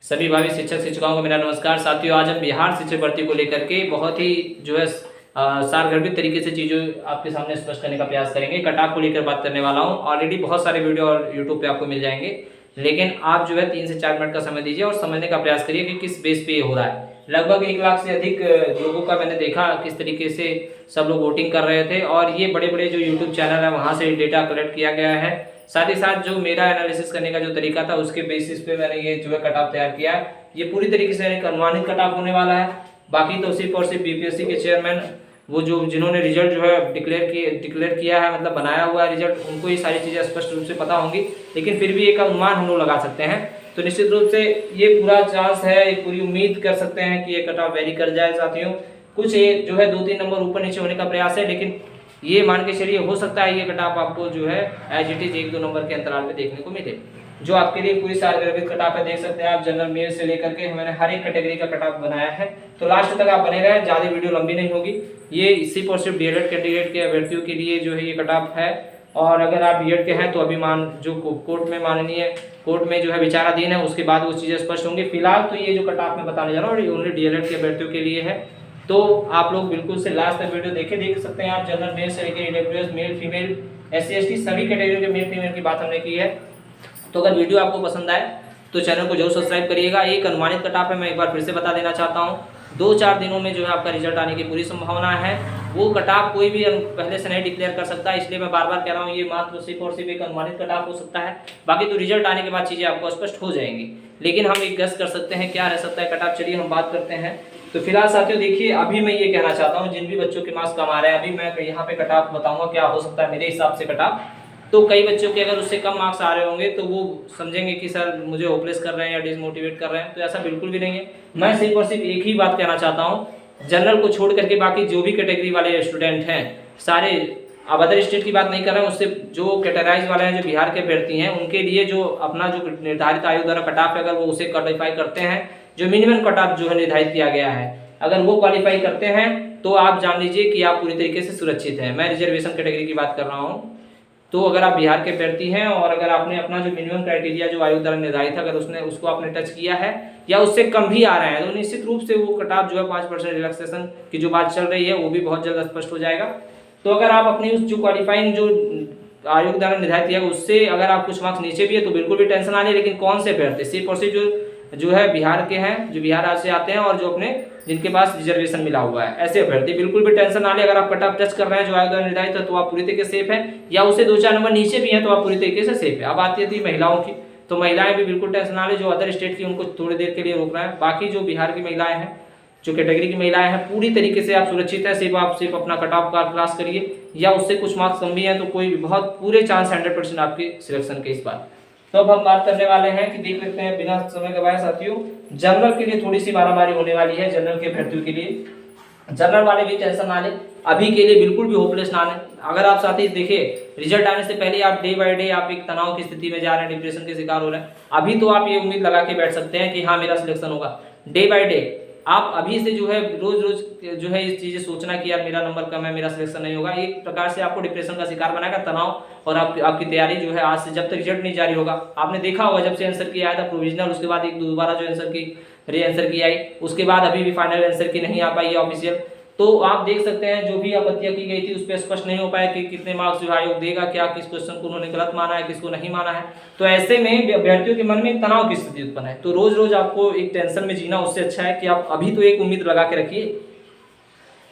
सभी भावी शिक्षक शिक्षिकाओं को मेरा नमस्कार। साथियों, आज हम बिहार शिक्षक भर्ती को लेकर के बहुत ही सारगर्भित तरीके से चीज़ों आपके सामने स्पष्ट करने का प्रयास करेंगे। कटाव को लेकर बात करने वाला हूं। ऑलरेडी बहुत सारे वीडियो और यूट्यूब पे आपको मिल जाएंगे, लेकिन आप 3 से 4 मिनट का समय दीजिए और समझने का प्रयास करिए कि किस बेस पे ये हो रहा है। लगभग 1 लाख से अधिक लोगों का मैंने देखा किस तरीके से सब लोग वोटिंग कर रहे थे, और ये बड़े बड़े जो यूट्यूब चैनल है वहाँ से डेटा कलेक्ट किया गया है। साथ ही साथ जो मेरा एनालिसिस करने का जो तरीका था उसके बेसिस पे मैंने ये कट ऑफ तैयार किया है। ये पूरी तरीके से एक अनुमानित कट ऑफ होने वाला है। बाकी तो सिर्फ और सिर्फ बीपीएससी के चेयरमैन वो जिन्होंने रिजल्ट डिक्लेयर किया है, मतलब बनाया हुआ है रिजल्ट, उनको ये सारी चीज़ें स्पष्ट रूप से पता होंगी, लेकिन फिर भी एक अनुमान हम लोग लगा सकते हैं। तो निश्चित रूप से ये पूरा चांस है, एक पूरी उम्मीद कर सकते हैं कि ये कट ऑफ वेरी कर जाए। साथियों, कुछ ये 2-3 नंबर ऊपर नीचे होने का प्रयास है, लेकिन ये मान के चलिए हो सकता है ये कट ऑफ आपको एज इट इज 1-2 नंबर के अंतराल में देखने को मिले, जो आपके लिए पूरी सारगर्भित कट ऑफ है। देख सकते हैं आप, जनरल मेल से लेकर के मैंने हर एक कैटेगरी का कट ऑफ बनाया है। तो लास्ट तक आप बने रहें, ज़्यादा वीडियो लंबी नहीं होगी। ये सिर्फ और सिर्फ डीएलएड कैंडिडेट के अभ्यर्थियों के लिए ये कट ऑफ है। और अगर आप बीएड के हैं तो अभी कोर्ट में माननीय कोर्ट में विचाराधीन है, उसके बाद वो चीज़ें स्पष्ट होंगी। फिलहाल तो ये जो कट ऑफ मैं बताने जा रहा हूँ ओनली डीएलएड के अभ्यर्थियों के लिए है। तो आप लोग बिल्कुल से लास्ट तक वीडियो देख सकते हैं आप। जनरल मेल से लेकर EWS, male female, SC ST सभी कैटेगरी के मेल फीमेल की बात हमने की है। तो अगर वीडियो आपको पसंद आए तो चैनल को जरूर सब्सक्राइब करिएगा। एक अनुमानित कट ऑफ है, मैं एक बार फिर से बता देना चाहता हूँ। 2-4 दिनों में आपका रिजल्ट आने की पूरी संभावना है। वो कट ऑफ कोई भी पहले से नहीं डिक्लेयर कर सकता, इसलिए मैं बार बार कह रहा हूँ ये मात्र सिर्फ और सिर्फ एक अनुमानित कट ऑफ हो सकता है। बाकी तो रिजल्ट आने के बाद चीज़ें आपको स्पष्ट हो जाएंगी, लेकिन हम एक गेस कर सकते हैं क्या रह सकता है कट ऑफ। चलिए हम बात करते हैं। तो फिलहाल साथियों देखिए, अभी मैं ये कहना चाहता हूँ जिन भी बच्चों के मार्क्स कम आ रहे हैं, अभी मैं यहाँ पे कट ऑफ बताऊंगा क्या हो सकता है मेरे हिसाब से कट ऑफ। तो कई बच्चों के अगर उससे कम मार्क्स आ रहे होंगे तो वो समझेंगे कि सर मुझे होपलेस कर रहे हैं या डिसमोटिवेट कर रहे हैं, तो ऐसा बिल्कुल भी नहीं है। मैं सिर्फ और सिर्फ एक ही बात कहना चाहता हूँ, जनरल को छोड़ करके बाकी जो भी कैटेगरी वाले स्टूडेंट हैं सारे, अब अदर स्टेट की बात नहीं कर रहे हैं, उससे जो कैटेगराइज वाले हैं जो बिहार के अभ्यर्थी हैं उनके लिए जो अपना जो निर्धारित आयोग द्वारा कट ऑफ है, अगर वो उसे क्वालिफाई करते हैं, जो मिनिमम कट ऑफ निर्धारित किया गया है, अगर वो क्वालिफाई करते हैं तो आप जान लीजिए कि आप पूरी तरीके से सुरक्षित हैं। मैं रिजर्वेशन कैटेगरी की बात कर रहा हूँ। तो अगर आप बिहार के अभ्यर्थी हैं और अगर आपने अपना जो मिनिमम क्राइटेरिया जो आयोग द्वारा निर्धारित है, अगर उसको आपने टच किया है या उससे कम भी आ रहे हैं, तो निश्चित रूप से वो कट ऑफ 5% रिलैक्सेशन की जो बात चल रही है वो भी बहुत जल्द स्पष्ट हो जाएगा। तो अगर आप अपनी उस जो क्वालिफाइंग जो आयोग द्वारा निर्धारित किया उससे अगर आप कुछ मार्क्स नीचे भी है तो बिल्कुल भी टेंशन ना लें। लेकिन कौन से अभ्यर्थी, सिर्फ और सिर्फ जो बिहार के हैं, जो बिहार राज्य से आते हैं और जो अपने जिनके पास रिजर्वेशन मिला हुआ है, ऐसे अभ्यर्थी बिल्कुल भी टेंशन ना ले। अगर आप कट ऑफ टच कर रहे हैं जो आयोग द्वारा निर्धारित है तो आप पूरी तरीके से सेफ है, या उससे 2-4 नंबर नीचे भी हैं तो आप पूरी तरीके से सेफ है। अब आती है महिलाओं की, तो महिलाएं भी बिल्कुल टेंशन ना ले। जो अदर स्टेट की उनको थोड़ी देर के लिए रोक रहा है, बाकी जो बिहार की महिलाएं हैं, जो कैटेगरी की महिलाएं हैं, पूरी तरीके से आप सुरक्षित है। सिर्फ अपना कट ऑफ का क्लास करिए, या उससे कुछ मार्क्स कम भी हैं तो कोई बहुत पूरे चांस 100% आपके सिलेक्शन के इस बार। तो अब हम बात करने वाले हैं कि देख लेते हैं बिना समय गवाए साथियों, जनरल के लिए थोड़ी सी मारामारी होने वाली है। जनरल के अभ्यर्थियों के लिए, जनरल वाले भी टेंशन ना लें, अभी के लिए बिल्कुल भी होपलेस ना लें। अगर आप साथी देखिए रिजल्ट आने से पहले आप डे बाय डे आप एक तनाव की स्थिति में जा रहे हैं, डिप्रेशन के शिकार हो रहे हैं, अभी तो आप ये उम्मीद लगा के बैठ सकते हैं कि हाँ मेरा सिलेक्शन होगा। डे बाय डे आप अभी से रोज रोज इस चीजें सोचना कि यार मेरा नंबर कम है, मेरा सिलेक्शन नहीं होगा, एक प्रकार से आपको डिप्रेशन का शिकार बनाएगा तनाव। और आपकी तैयारी आज से जब तक रिजल्ट नहीं जारी होगा, आपने देखा होगा जब से आंसर की आया था प्रोविजनल, उसके बाद एक दोबारा जो आंसर की आई, उसके बाद अभी भी फाइनल आंसर की नहीं आ पाई है ऑफिशियल। तो आप देख सकते हैं जो भी आपत्तियां की गई थी उस पर स्पष्ट नहीं हो पाया कि कितने मार्क्स आयोग देगा, क्या किस क्वेश्चन को उन्होंने गलत माना है, किसको नहीं माना है। तो ऐसे में अभ्यर्थियों के मन में एक तनाव की स्थिति उत्पन्न है। तो रोज रोज आपको एक टेंशन में जीना उससे अच्छा है कि आप अभी तो एक उम्मीद लगा के रखिए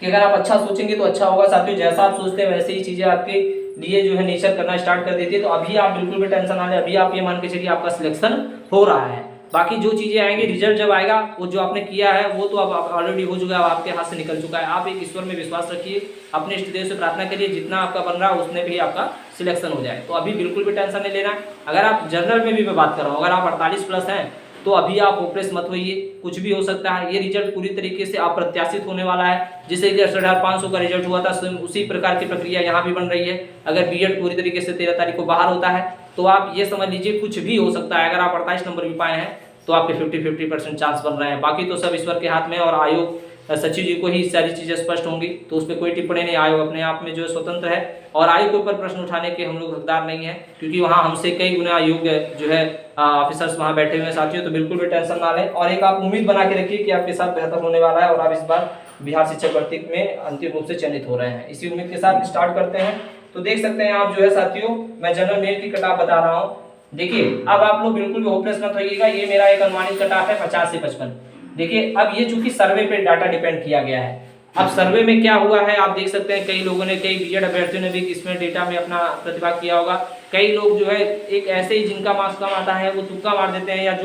कि अगर आप अच्छा सोचेंगे तो अच्छा होगा। साथियों, जैसा आप सोचते हैं वैसे ही चीजें आपके लिए नेचर करना स्टार्ट कर देती है। तो अभी आप बिल्कुल भी टेंशन ना लें, अभी आप ये मान के चलिए आपका सिलेक्शन हो रहा है। बाकी जो चीजें आएंगी, रिजल्ट जब आएगा, वो जो आपने किया है वो तो अब ऑलरेडी हो चुका है, आपके हाथ से निकल चुका है। आप एक ईश्वर में विश्वास रखिए, अपने इष्ट देव से प्रार्थना करिए जितना आपका बन रहा है उसमें भी आपका सिलेक्शन हो जाए। तो अभी बिल्कुल भी टेंशन नहीं लेना। अगर आप जनरल में भी मैं बात कर रहा हूँ, अगर आप 48+ हैं तो अभी आप होपलेस मत होइए, कुछ भी हो सकता है। ये रिजल्ट पूरी तरीके से अप्रत्याशित होने वाला है। जैसे कि 68,500 का रिजल्ट हुआ था, उसी प्रकार की प्रक्रिया यहाँ भी बन रही है। अगर बीएड पूरी तरीके से 13 तारीख को बाहर होता है तो आप ये समझ लीजिए कुछ भी हो सकता है। अगर आप 48 नंबर भी पाए हैं तो आपके 50-50% चांस बन रहे हैं। बाकी तो सब ईश्वर के हाथ में और आयोग सचिव जी को ही सारी चीजें स्पष्ट होंगी, तो उस पर कोई टिप्पणी नहीं। आयोग अपने आप में जो है स्वतंत्र है और आयोग के ऊपर प्रश्न उठाने के हम लोग हकदार नहीं है, क्योंकि वहाँ हमसे कई गुना योग्य जो है ऑफिसर्स वहाँ बैठे हुए हैं साथियों। तो बिल्कुल भी टेंशन ना लें और एक आप उम्मीद बना के रखिए कि आपके साथ बेहतर होने वाला है और आप इस बार बिहार शिक्षक भर्ती में अंतिम रूप से चयनित हो रहे हैं। इसी उम्मीद के साथ स्टार्ट करते हैं। तो देख सकते हैं आप जो है साथियों, मैं जनरल मेल की कटाव बता रहा हूँ। देखिए अब आप लोग बिल्कुल भी होपलेस मत होइएगा, ये मेरा एक अनुमानित कटाव है 50 से 55। देखिए अब ये चूंकि सर्वे पे डाटा डिपेंड किया गया है, अब सर्वे में क्या हुआ है आप देख सकते हैं, कई लोगों ने, कई बीएड अभ्यर्थियों ने भी इसमें डेटा में अपना प्रतिभा किया होगा। कई लोग जो है एक ऐसे ही जिनका मार्क्स कम आता है वो तुक्का मार देते हैं, या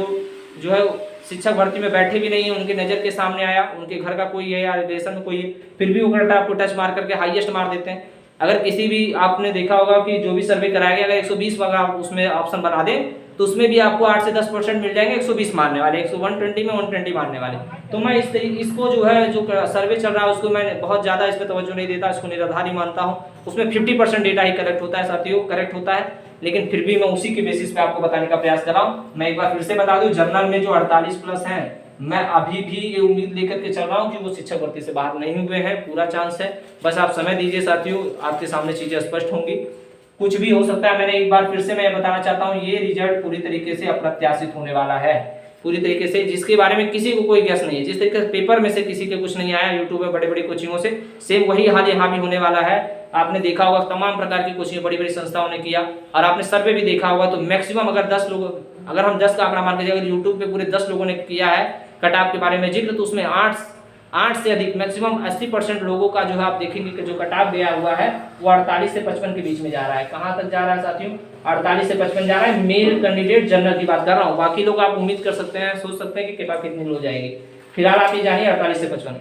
जो है शिक्षक भर्ती में बैठे भी नहीं है, उनके नजर के सामने आया, उनके घर का कोई है या रिलेशन में कोई है, फिर भी वो कटा को टच मार करके हाईएस्ट मार देते हैं। अगर किसी भी आपने देखा होगा कि जो भी सर्वे कराया गया, अगर 120 अगर उसमें ऑप्शन बना दें तो उसमें भी आपको 8 से 10% मिल जाएंगे 120 मारने वाले, 120 में 120 मारने वाले। तो मैं इसको जो है जो सर्वे चल रहा है उसको मैं बहुत ज़्यादा इस पर तवज्जो नहीं देता, इसको निराधार ही मानता हूँ। उसमें 50% डेटा ही करेक्ट होता है साथियों, करेक्ट होता है, लेकिन फिर भी मैं उसी के बेसिस पे आपको बताने का प्रयास कर रहा हूँ। मैं एक बार फिर से बता दूं, जनरल में जो 48+ हैं, मैं अभी भी ये उम्मीद लेकर के चल रहा हूँ कि वो शिक्षक भर्ती से बाहर नहीं हुए हैं, पूरा चांस है। बस आप समय दीजिए साथियों, आपके सामने चीजें स्पष्ट होंगी, कुछ भी हो सकता है। मैंने एक बार फिर से मैं बताना चाहता हूँ, ये रिजल्ट पूरी तरीके से अप्रत्याशित होने वाला है, पूरी तरीके से, जिसके बारे में किसी को कोई गैस नहीं है। जिस तरीके से पेपर में से किसी के कुछ नहीं आया, यूट्यूब में बड़े बड़ी कोचिंगों से, सेम वही हाल यहाँ भी होने वाला है। आपने देखा होगा तमाम प्रकार की कोचिंग बड़ी बड़ी संस्थाओं ने किया, और आपने सर्वे भी देखा होगा। तो मैक्सिमम अगर 10 लोग, अगर हम 10 का आंकड़ा मान के जाए, अगर यूट्यूब पे पूरे 10 लोगों ने किया है कट ऑफ के बारे में जिक्र, तो उसमें 8 से अधिक, मैक्सिमम 80% लोगों का जो है आप देखेंगे कि जो कट ऑफ गया हुआ है वो 48 से 55 के बीच में जा रहा है। कहाँ तक जा रहा है साथियों? 48 से 55 जा रहा है। मेल कैंडिडेट जनरल की बात कर रहा हूँ, बाकी लोग आप उम्मीद कर सकते हैं, सोच सकते हैं कि कितनी हो जाएगी। फिलहाल आप ये जानिए 48 से 55,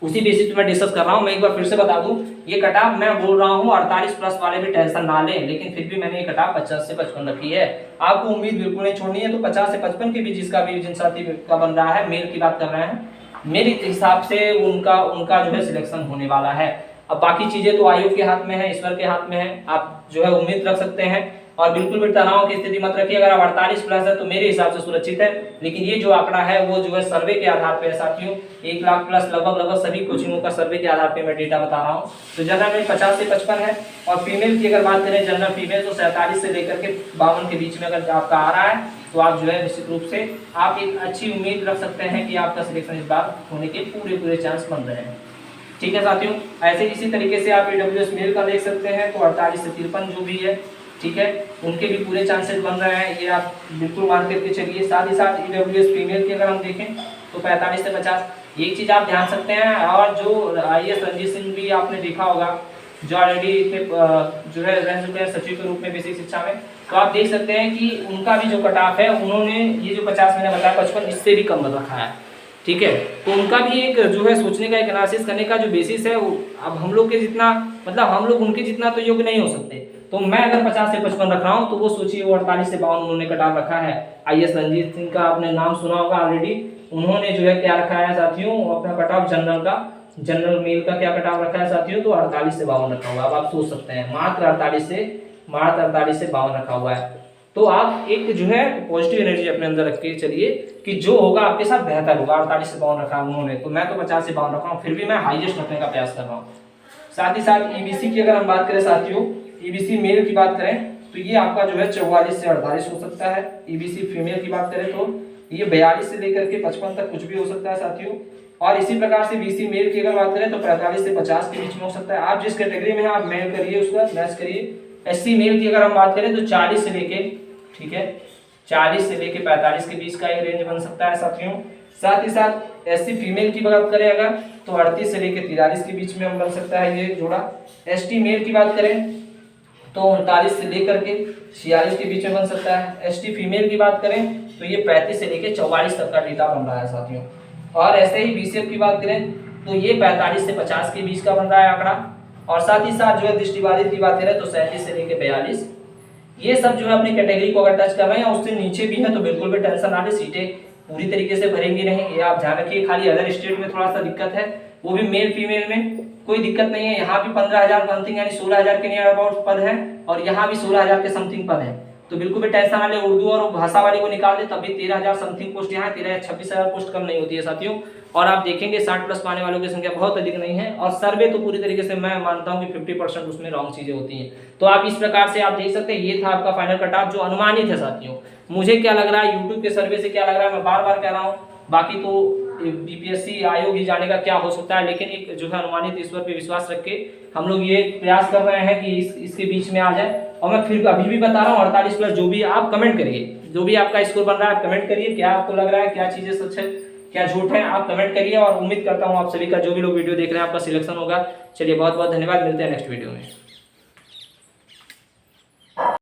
उसी बेसिस पे मैं डिस्कस कर रहा हूँ। मैं एक बार फिर से बता दूं, ये कटाव मैं बोल रहा हूँ 48+ वाले भी टेंशन ना लें, लेकिन फिर भी मैंने ये कटाव 50 से 55 रखी है। आपको उम्मीद बिल्कुल नहीं छोड़नी है। तो 50 से 55 के बीच जिसका भी जिन साथी का बन रहा है, मेल की बात कर रहे हैं, मेरे हिसाब से उनका जो है सिलेक्शन होने वाला है। अब बाकी चीजें तो आयोग के हाथ में है, ईश्वर के हाथ में है, आप जो है उम्मीद रख सकते हैं। और बिल्कुल भी तनाव की स्थिति मत रखिए। अगर आप 48+ है तो मेरे हिसाब से सुरक्षित है, लेकिन ये जो आंकड़ा है वो जो है सर्वे के आधार पे है साथियों। 1 लाख+ लगभग सभी कोचिंगों का सर्वे के आधार पे मैं डेटा बता रहा हूँ। तो जनरल में 50 से 55 है, और फीमेल की अगर बात करें, जनरल फीमेल, तो 47 से लेकर के 52 के बीच में अगर आपका आ रहा है, तो आप जो है निश्चित रूप से आप एक अच्छी उम्मीद रख सकते हैं कि आपका सिलेक्शन इस बार होने के पूरे चांस बन रहे हैं। ठीक है साथियों, ऐसे इसी तरीके से आप EWS मेल का देख सकते हैं, तो 48 से 53 जो भी है, ठीक है, उनके भी पूरे चांसेस बन रहे हैं, ये आप बिल्कुल मान करके चलिए। साथ ही साथ EWS फीमेल की अगर हम देखें तो 45 से 50। एक चीज आप ध्यान सकते हैं, और जो IAS रणजीत सिंह भी आपने देखा होगा, जो ऑलरेडी जो है रह चुके हैं सचिव के रूप में बेसिक शिक्षा में, तो आप देख सकते हैं कि उनका भी जो कट ऑफ है, उन्होंने ये जो 50 मैंने बताया 55 इससे भी कम रखा है। ठीक है, तो उनका भी एक जो है सोचने का, एक एनालिसिस करने का जो बेसिस है, अब हम लोग के जितना, मतलब हम लोग उनके जितना तो योग्य नहीं हो सकते। तो मैं अगर 50 से 55 रख रहा हूँ, तो वो सोचिए वो 48 से 52 उन्होंने कट ऑफ रखा है। IAS रणजीत सिंह का आपने नाम सुना होगा ऑलरेडी, उन्होंने जो है क्या रखा है साथियों, अपना कट ऑफ जनरल का, जनरल मेल का क्या कट ऑफ रखा है साथियों, तो 48 से 52 रखा हुआ है। अब आप सोच सकते हैं, मात्र 48 से 52 रखा हुआ है। तो आप एक जो है पॉजिटिव एनर्जी अपने अंदर रख के चलिए कि जो होगा आपके साथ बेहतर होगा। 48 से 52 रखा उन्होंने, तो मैं तो 50 से 52 रखा हूँ, फिर भी मैं हाईएस्ट रखने का प्रयास कर रहा हूँ। साथ ही साथ EBC की अगर हम बात करें साथियों, EBC मेल की बात करें तो ये आपका जो है 44 से 48 हो सकता है। EBC फीमेल की बात करें तो ये 42 से लेकर के 55 तक कुछ भी हो सकता है साथियों। और इसी प्रकार से BC मेल की अगर बात करें तो 45 से 50 के बीच में हो सकता है। आप जिस कैटेगरी में हैं आप मेल करिए, उसका मैच करिए। SC मेल की अगर हम बात करें तो 40 से लेके, ठीक है, 40 से लेके 45 के बीच का एक रेंज बन सकता है साथियों। साथ ही साथ SC फीमेल की बात करें अगर तो 38 से लेके 43 के बीच में हम बन सकता है ये जोड़ा। ST मेल की बात करें तो 39 से लेकर के 46 के बीच में बन सकता है। ST फीमेल की बात करें तो ये 35 से लेके 44 तक का डेटा बन रहा है साथियों। और ऐसे ही BCF की बात करें तो ये 45 से 50 के बीच का बन रहा है आंकड़ा। और साथ ही साथ जो है दृष्टिबाधित की बात करें तो 37 से लेके 42, ये सब जो है अपनी कैटेगरी को अगर टच कर रहे हैं, उससे नीचे भी है तो बिल्कुल भी टेंशन ना ले, सीटें पूरी तरीके से भरेंगी नहीं, ये आप ध्यान रखिए। खाली अदर स्टेट में थोड़ा सा दिक्कत है, वो भी मेल फीमेल में कोई दिक्कत नहीं है। यहाँ भी 15,000 समथिंग यानी 16,000 के नियर अबाउट पद है, और यहाँ भी 16,000 के समथिंग पद है। तो बिल्कुल भी टेंशन ना ले, उर्दू और भाषा वाले को निकाल दे तब भी 13,000 समथिंग पोस्ट यहाँ 13,000 26,000 पोस्ट कम नहीं होती है साथियों। और आप देखेंगे 60+ पाने वालों की संख्या बहुत अधिक नहीं है, और सर्वे तो पूरी तरीके से मैं मानता हूँ कि 50% उसमें रॉन्ग चीजें होती हैं। तो आप इस प्रकार से आप देख सकते हैं, ये था आपका फाइनल कट ऑफ जो अनुमानित है साथियों। मुझे क्या लग रहा है, यूट्यूब के सर्वे से क्या लग रहा है, मैं बार बार कह रहा हूँ, बाकी तो बीपीएससी आयोग ही जाने का क्या हो सकता है, लेकिन एक जो है अनुमानित ईश्वर पे विश्वास रख के हम लोग ये प्रयास कर रहे हैं कि इसके बीच में आ जाए। और मैं फिर अभी भी बता रहा हूँ 48+, जो भी आप कमेंट करिए, जो भी आपका स्कोर बन रहा है आप कमेंट करिए, क्या आपको लग रहा है, क्या चीजें सच है क्या झूठ है, आप कमेंट करिए। और उम्मीद करता हूँ आप सभी का, जो भी लोग वीडियो देख रहे हैं, आपका सिलेक्शन होगा। चलिए बहुत बहुत धन्यवाद, मिलते हैं नेक्स्ट वीडियो में।